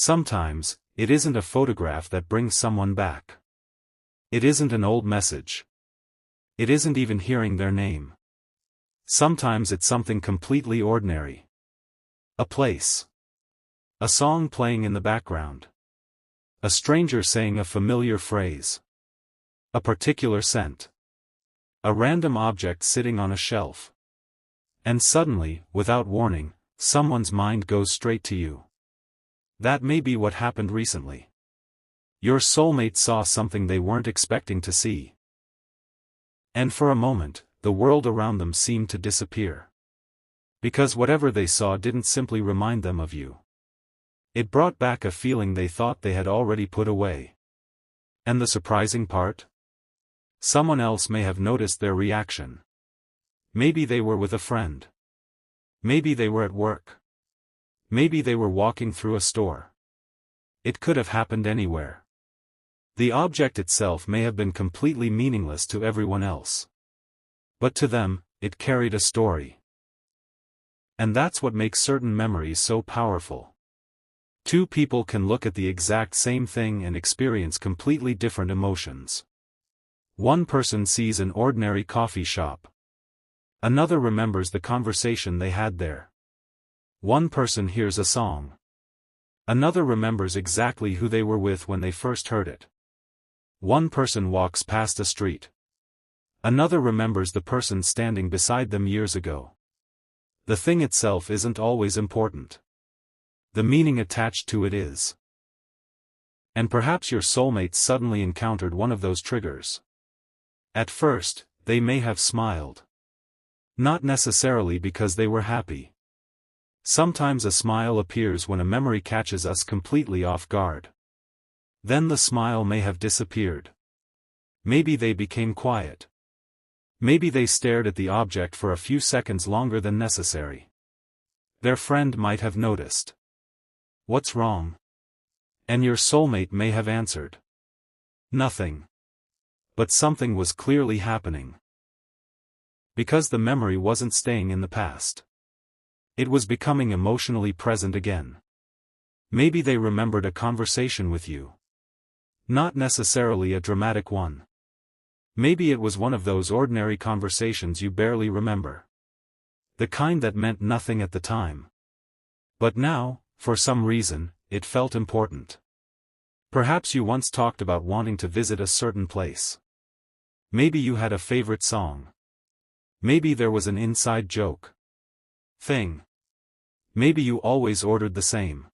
Sometimes, it isn't a photograph that brings someone back. It isn't an old message. It isn't even hearing their name. Sometimes it's something completely ordinary. A place. A song playing in the background. A stranger saying a familiar phrase. A particular scent. A random object sitting on a shelf. And suddenly, without warning, someone's mind goes straight to you. That may be what happened recently. Your soulmate saw something they weren't expecting to see. And for a moment, the world around them seemed to disappear. Because whatever they saw didn't simply remind them of you. It brought back a feeling they thought they had already put away. And the surprising part? Someone else may have noticed their reaction. Maybe they were with a friend. Maybe they were at work. Maybe they were walking through a store. It could have happened anywhere. The object itself may have been completely meaningless to everyone else. But to them, it carried a story. And that's what makes certain memories so powerful. Two people can look at the exact same thing and experience completely different emotions. One person sees an ordinary coffee shop. Another remembers the conversation they had there. One person hears a song. Another remembers exactly who they were with when they first heard it. One person walks past a street. Another remembers the person standing beside them years ago. The thing itself isn't always important. The meaning attached to it is. And perhaps your soulmate suddenly encountered one of those triggers. At first, they may have smiled. Not necessarily because they were happy. Sometimes a smile appears when a memory catches us completely off guard. Then the smile may have disappeared. Maybe they became quiet. Maybe they stared at the object for a few seconds longer than necessary. Their friend might have noticed. "What's wrong?" And your soulmate may have answered. "Nothing." But something was clearly happening. Because the memory wasn't staying in the past. It was becoming emotionally present again. Maybe they remembered a conversation with you. Not necessarily a dramatic one. Maybe it was one of those ordinary conversations you barely remember. The kind that meant nothing at the time. But now, for some reason, it felt important. Perhaps you once talked about wanting to visit a certain place. Maybe you had a favorite song. Maybe there was an inside joke. Thing. Maybe you always ordered the same